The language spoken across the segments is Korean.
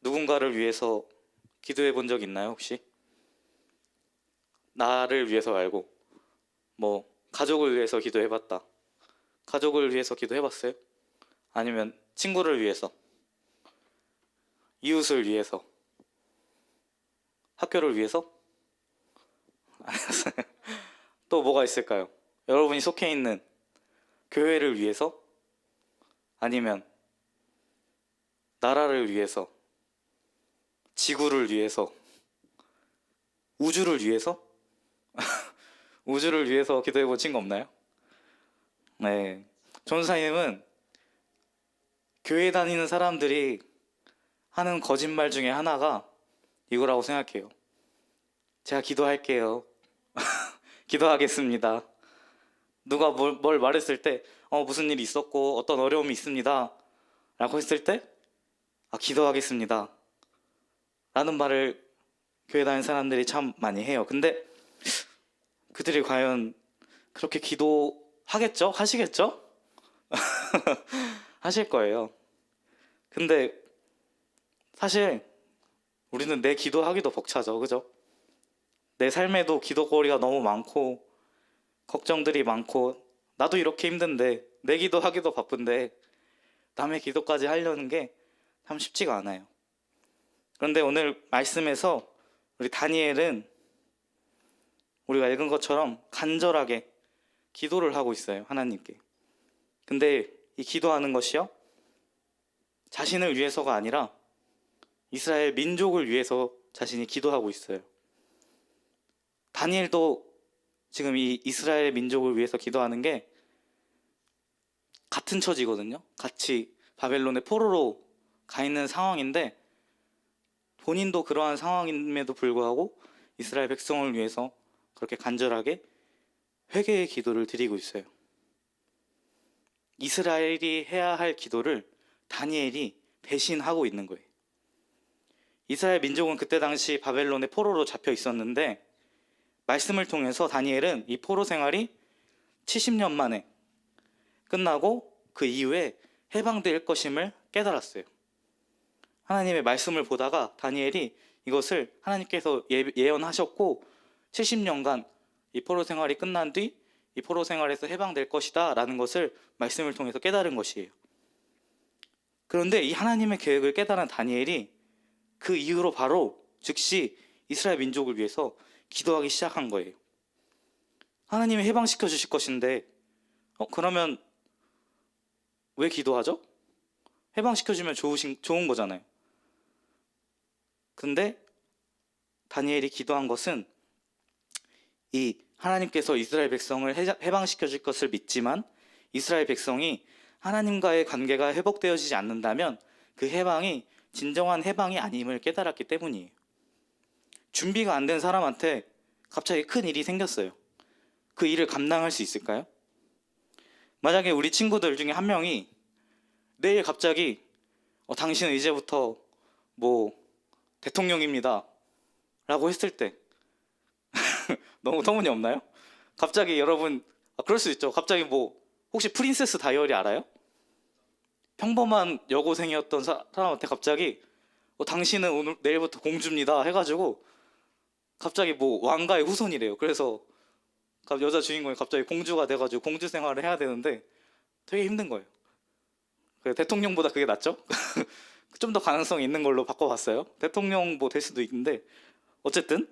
누군가를 위해서 기도해 본 적 있나요, 혹시? 나를 위해서 말고, 가족을 위해서 기도해 봤다. 가족을 위해서 기도해 봤어요? 아니면 친구를 위해서, 이웃을 위해서, 학교를 위해서? 또 뭐가 있을까요? 여러분이 속해 있는 교회를 위해서? 아니면 나라를 위해서, 지구를 위해서, 우주를 위해서? 우주를 위해서 기도해 본 친구 없나요? 네. 전사님은 교회 다니는 사람들이 하는 거짓말 중에 하나가 이거라고 생각해요. 제가 기도할게요. 기도하겠습니다. 누가 뭘 말했을 때, 무슨 일이 있었고 어떤 어려움이 있습니다. 라고 했을 때, 기도하겠습니다. 라는 말을 교회 다니는 사람들이 참 많이 해요. 근데 그들이 과연 그렇게 기도하겠죠? 하시겠죠? 하실 거예요. 근데 사실 우리는 내 기도하기도 벅차죠. 그죠? 내 삶에도 기도거리가 너무 많고 걱정들이 많고 나도 이렇게 힘든데 내 기도하기도 바쁜데 남의 기도까지 하려는 게 참 쉽지가 않아요. 그런데 오늘 말씀에서 우리 다니엘은 우리가 읽은 것처럼 간절하게 기도를 하고 있어요. 하나님께. 근데 이 기도하는 것이요, 자신을 위해서가 아니라 이스라엘 민족을 위해서 자신이 기도하고 있어요. 다니엘도 지금 이 이스라엘 민족을 위해서 기도하는 게 같은 처지거든요. 같이 바벨론의 포로로 가 있는 상황인데 본인도 그러한 상황임에도 불구하고 이스라엘 백성을 위해서 그렇게 간절하게 회개의 기도를 드리고 있어요. 이스라엘이 해야 할 기도를 다니엘이 대신하고 있는 거예요. 이스라엘 민족은 그때 당시 바벨론의 포로로 잡혀 있었는데 말씀을 통해서 다니엘은 이 포로 생활이 70년 만에 끝나고 그 이후에 해방될 것임을 깨달았어요. 하나님의 말씀을 보다가 다니엘이 이것을 하나님께서 예언하셨고 70년간 이 포로 생활이 끝난 뒤 이 포로 생활에서 해방될 것이다 라는 것을 말씀을 통해서 깨달은 것이에요. 그런데 이 하나님의 계획을 깨달은 다니엘이 그 이후로 바로 즉시 이스라엘 민족을 위해서 기도하기 시작한 거예요. 하나님이 해방시켜 주실 것인데 그러면 왜 기도하죠? 해방시켜 주면 좋은 거잖아요. 근데 다니엘이 기도한 것은 이 하나님께서 이스라엘 백성을 해방시켜 줄 것을 믿지만 이스라엘 백성이 하나님과의 관계가 회복되어지지 않는다면 그 해방이 진정한 해방이 아님을 깨달았기 때문이에요. 준비가 안 된 사람한테 갑자기 큰 일이 생겼어요. 그 일을 감당할 수 있을까요? 만약에 우리 친구들 중에 한 명이 내일 갑자기 당신은 이제부터 대통령입니다 라고 했을 때 너무 터무니없나요? 갑자기 여러분 그럴 수 있죠. 갑자기 혹시 프린세스 다이어리 알아요? 평범한 여고생이었던 사람한테 갑자기 당신은 내일부터 공주입니다 해가지고 갑자기 왕가의 후손이래요. 그래서 여자 주인공이 갑자기 공주가 돼가지고 공주 생활을 해야 되는데 되게 힘든 거예요. 대통령보다 그게 낫죠? 좀 더 가능성이 있는 걸로 바꿔봤어요. 대통령 될 수도 있는데 어쨌든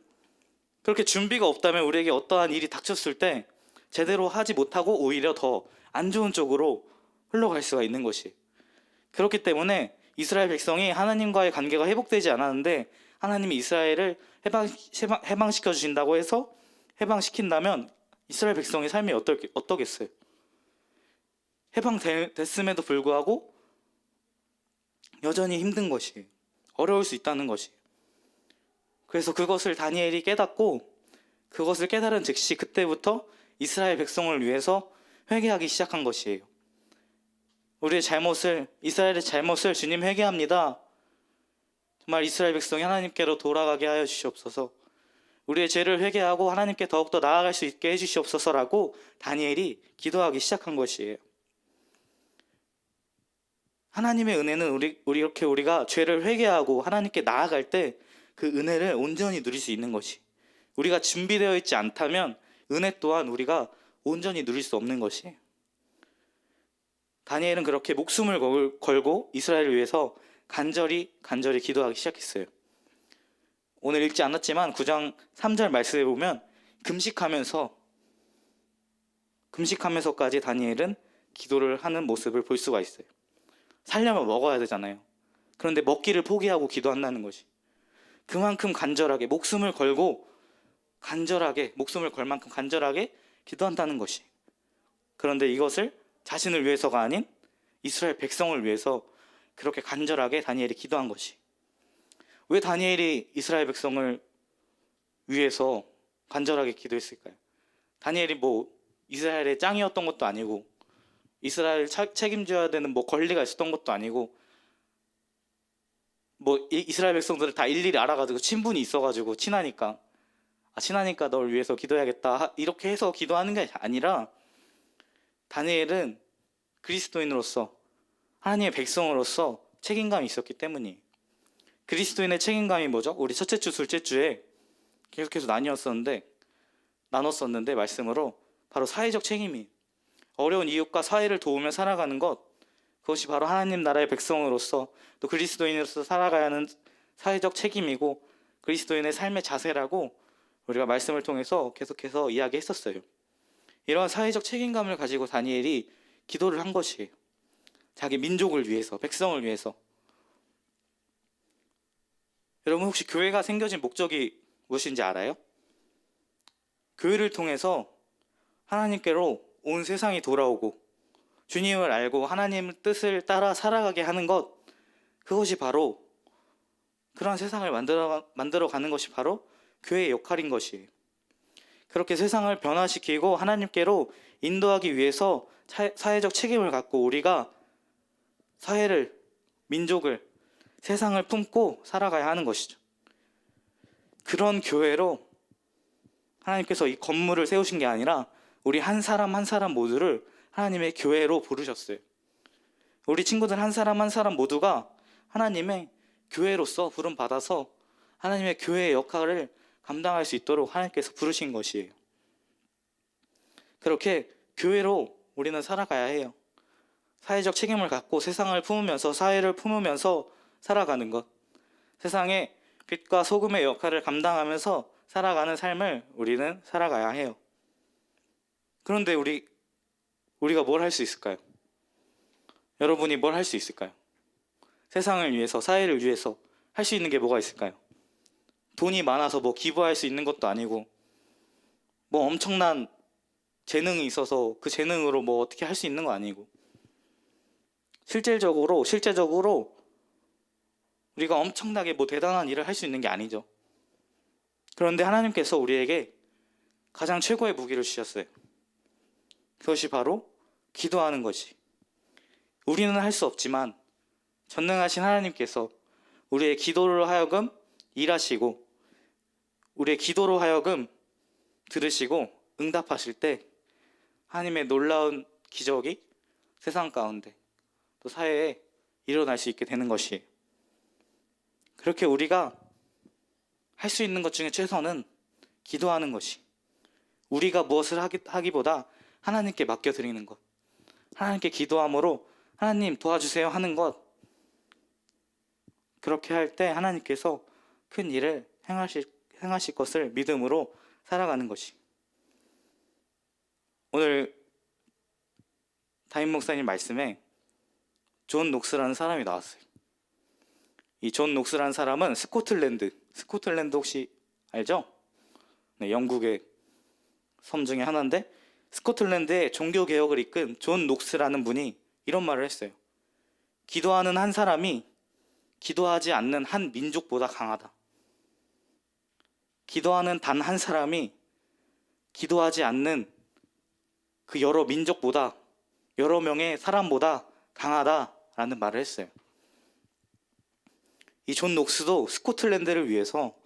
그렇게 준비가 없다면 우리에게 어떠한 일이 닥쳤을 때 제대로 하지 못하고 오히려 더 안 좋은 쪽으로 흘러갈 수가 있는 것이. 그렇기 때문에 이스라엘 백성이 하나님과의 관계가 회복되지 않았는데 하나님이 이스라엘을 해방시켜 주신다고 해서 해방시킨다면 이스라엘 백성의 삶이 어떠겠어요? 해방됐음에도 불구하고 여전히 힘든 것이, 어려울 수 있다는 것이. 그래서 그것을 다니엘이 깨닫고 그것을 깨달은 즉시 그때부터 이스라엘 백성을 위해서 회개하기 시작한 것이에요. 이스라엘의 잘못을 주님 회개합니다. 정말 이스라엘 백성이 하나님께로 돌아가게 하여 주시옵소서. 우리의 죄를 회개하고 하나님께 더욱더 나아갈 수 있게 해주시옵소서라고 다니엘이 기도하기 시작한 것이에요. 하나님의 은혜는 이렇게 우리가 죄를 회개하고 하나님께 나아갈 때 그 은혜를 온전히 누릴 수 있는 것이, 우리가 준비되어 있지 않다면 은혜 또한 우리가 온전히 누릴 수 없는 것이. 다니엘은 그렇게 목숨을 걸고 이스라엘을 위해서 간절히 기도하기 시작했어요. 오늘 읽지 않았지만 9장 3절 말씀에 보면 금식하면서까지 다니엘은 기도를 하는 모습을 볼 수가 있어요. 살려면 먹어야 되잖아요. 그런데 먹기를 포기하고 기도한다는 것이, 그만큼 간절하게 목숨을 걸 만큼 간절하게 기도한다는 것이. 그런데 이것을 자신을 위해서가 아닌 이스라엘 백성을 위해서 그렇게 간절하게 다니엘이 기도한 것이. 왜 다니엘이 이스라엘 백성을 위해서 간절하게 기도했을까요? 다니엘이 뭐 이스라엘의 짱이었던 것도 아니고, 이스라엘 책임져야 되는 뭐 권리가 있었던 것도 아니고, 뭐 이스라엘 백성들을 다 일일이 알아가지고 친분이 있어가지고 친하니까 널 위해서 기도해야겠다 이렇게 해서 기도하는 게 아니라, 다니엘은 그리스도인으로서, 하나님의 백성으로서 책임감이 있었기 때문이에요. 그리스도인의 책임감이 뭐죠? 우리 첫째 주, 둘째 주에 계속해서 나눴었는데 말씀으로 바로 사회적 책임이에요. 어려운 이웃과 사회를 도우며 살아가는 것, 그것이 바로 하나님 나라의 백성으로서 또 그리스도인으로서 살아가야 하는 사회적 책임이고 그리스도인의 삶의 자세라고 우리가 말씀을 통해서 계속해서 이야기했었어요. 이러한 사회적 책임감을 가지고 다니엘이 기도를 한 것이에요. 자기 민족을 위해서, 백성을 위해서. 여러분 혹시 교회가 생겨진 목적이 무엇인지 알아요? 교회를 통해서 하나님께로 온 세상이 돌아오고 주님을 알고 하나님의 뜻을 따라 살아가게 하는 것, 그것이 바로, 그러한 세상을 만들어가는 것이 바로 교회의 역할인 것이에요. 그렇게 세상을 변화시키고 하나님께로 인도하기 위해서 사회적 책임을 갖고 우리가 사회를, 민족을, 세상을 품고 살아가야 하는 것이죠. 그런 교회로 하나님께서 이 건물을 세우신 게 아니라 우리 한 사람 한 사람 모두를 하나님의 교회로 부르셨어요. 우리 친구들 한 사람 한 사람 모두가 하나님의 교회로서 부름받아서 하나님의 교회의 역할을 감당할 수 있도록 하나님께서 부르신 것이에요. 그렇게 교회로 우리는 살아가야 해요. 사회적 책임을 갖고 세상을 품으면서, 사회를 품으면서 살아가는 것, 세상에 빛과 소금의 역할을 감당하면서 살아가는 삶을 우리는 살아가야 해요. 그런데 우리가 뭘 할 수 있을까요? 여러분이 뭘 할 수 있을까요? 세상을 위해서, 사회를 위해서 할 수 있는 게 뭐가 있을까요? 돈이 많아서 뭐 기부할 수 있는 것도 아니고, 뭐 엄청난 재능이 있어서 그 재능으로 뭐 어떻게 할 수 있는 거 아니고, 실제적으로 우리가 엄청나게 뭐 대단한 일을 할 수 있는 게 아니죠. 그런데 하나님께서 우리에게 가장 최고의 무기를 주셨어요. 그것이 바로 기도하는 것이. 우리는 할 수 없지만 전능하신 하나님께서 우리의 기도로 하여금 일하시고, 우리의 기도로 하여금 들으시고 응답하실 때 하나님의 놀라운 기적이 세상 가운데 또 사회에 일어날 수 있게 되는 것이에요. 그렇게 우리가 할 수 있는 것 중에 최선은 기도하는 것이, 우리가 무엇을 하기보다 하나님께 맡겨드리는 것, 하나님께 기도함으로 하나님 도와주세요 하는 것, 그렇게 할 때 하나님께서 큰 일을 행하실 것을 믿음으로 살아가는 것이. 오늘 담임 목사님 말씀에 존 녹스라는 사람이 나왔어요. 이 존 녹스라는 사람은 스코틀랜드 혹시 알죠? 네, 영국의 섬 중에 하나인데, 스코틀랜드의 종교개혁을 이끈 존 녹스라는 분이 이런 말을 했어요. 기도하는 한 사람이 기도하지 않는 한 민족보다 강하다. 기도하는 단 한 사람이 기도하지 않는 그 여러 민족보다, 여러 명의 사람보다 강하다라는 말을 했어요. 이 존 녹스도 스코틀랜드를 위해서,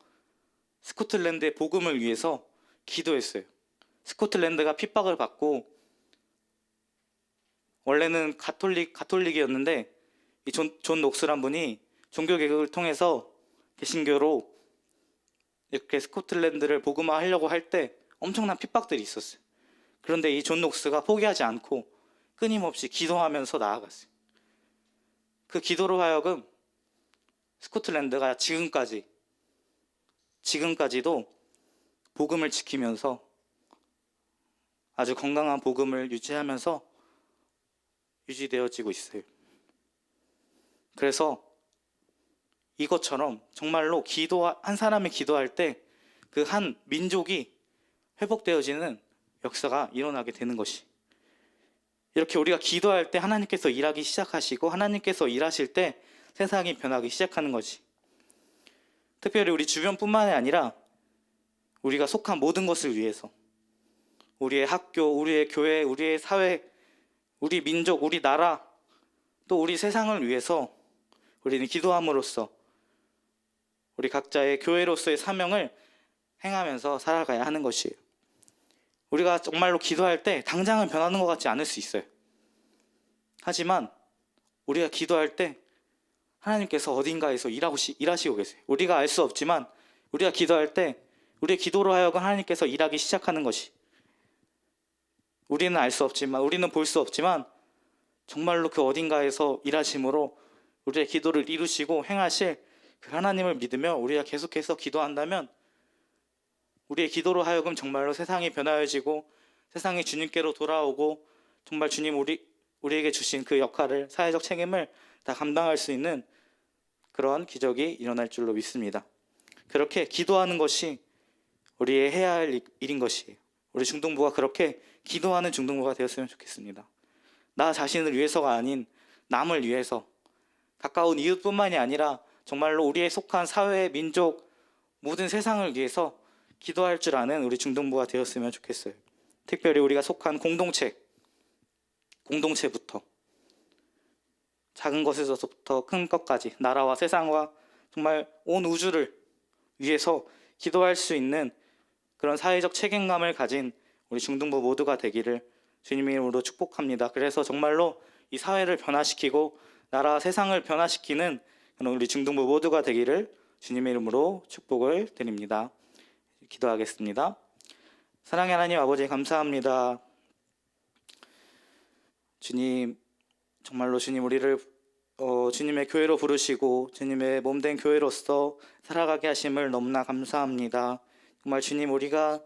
스코틀랜드의 복음을 위해서 기도했어요. 스코틀랜드가 핍박을 받고, 원래는 가톨릭이었는데 이 존 녹스란 분이 종교 개혁을 통해서 개신교로 이렇게 스코틀랜드를 복음화하려고 할 때 엄청난 핍박들이 있었어요. 그런데 이 존 녹스가 포기하지 않고 끊임없이 기도하면서 나아갔어요. 그 기도로 하여금 스코틀랜드가 지금까지도 복음을 지키면서 아주 건강한 복음을 유지하면서 유지되어지고 있어요. 그래서 이것처럼 정말로 한 사람이 기도할 때 그 한 민족이 회복되어지는 역사가 일어나게 되는 것이, 이렇게 우리가 기도할 때 하나님께서 일하기 시작하시고 하나님께서 일하실 때 세상이 변하기 시작하는 것이, 특별히 우리 주변뿐만이 아니라 우리가 속한 모든 것을 위해서, 우리의 학교, 우리의 교회, 우리의 사회, 우리 민족, 우리 나라, 또 우리 세상을 위해서 우리는 기도함으로써 우리 각자의 교회로서의 사명을 행하면서 살아가야 하는 것이에요. 우리가 정말로 기도할 때 당장은 변하는 것 같지 않을 수 있어요. 하지만 우리가 기도할 때 하나님께서 어딘가에서 일하시고 계세요. 우리가 알 수 없지만 우리가 기도할 때 우리의 기도로 하여금 하나님께서 일하기 시작하는 것이, 우리는 알 수 없지만, 우리는 볼 수 없지만 정말로 그 어딘가에서 일하심으로 우리의 기도를 이루시고 행하실 그 하나님을 믿으며 우리가 계속해서 기도한다면 우리의 기도로 하여금 정말로 세상이 변화해지고 세상이 주님께로 돌아오고 정말 주님 우리에게 주신 그 역할을, 사회적 책임을 다 감당할 수 있는 그런 기적이 일어날 줄로 믿습니다. 그렇게 기도하는 것이 우리의 해야 할 일인 것이에요. 우리 중등부가 그렇게 기도하는 중등부가 되었으면 좋겠습니다. 나 자신을 위해서가 아닌 남을 위해서, 가까운 이웃뿐만이 아니라 정말로 우리의 속한 사회, 민족, 모든 세상을 위해서 기도할 줄 아는 우리 중등부가 되었으면 좋겠어요. 특별히 우리가 속한 공동체부터, 작은 것에서부터 큰 것까지, 나라와 세상과 정말 온 우주를 위해서 기도할 수 있는 그런 사회적 책임감을 가진 우리 중등부 모두가 되기를 주님의 이름으로 축복합니다. 그래서 정말로 이 사회를 변화시키고 나라와 세상을 변화시키는 우리 중등부 모두가 되기를 주님의 이름으로 축복을 드립니다. 기도하겠습니다. 사랑의 하나님 아버지, 감사합니다. 주님, 정말로 주님 우리를 주님의 교회로 부르시고 주님의 몸된 교회로서 살아가게 하심을 너무나 감사합니다. 정말 주님, 우리가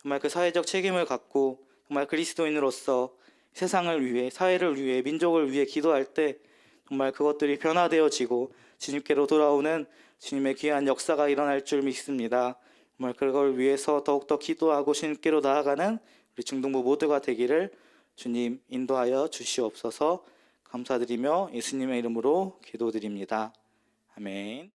정말 그 사회적 책임을 갖고 정말 그리스도인으로서 세상을 위해, 사회를 위해, 민족을 위해 기도할 때 정말 그것들이 변화되어지고 주님께로 돌아오는 주님의 귀한 역사가 일어날 줄 믿습니다. 정말 그걸 위해서 더욱더 기도하고 주님께로 나아가는 우리 중등부 모두가 되기를 주님 인도하여 주시옵소서. 감사드리며 예수님의 이름으로 기도드립니다. 아멘.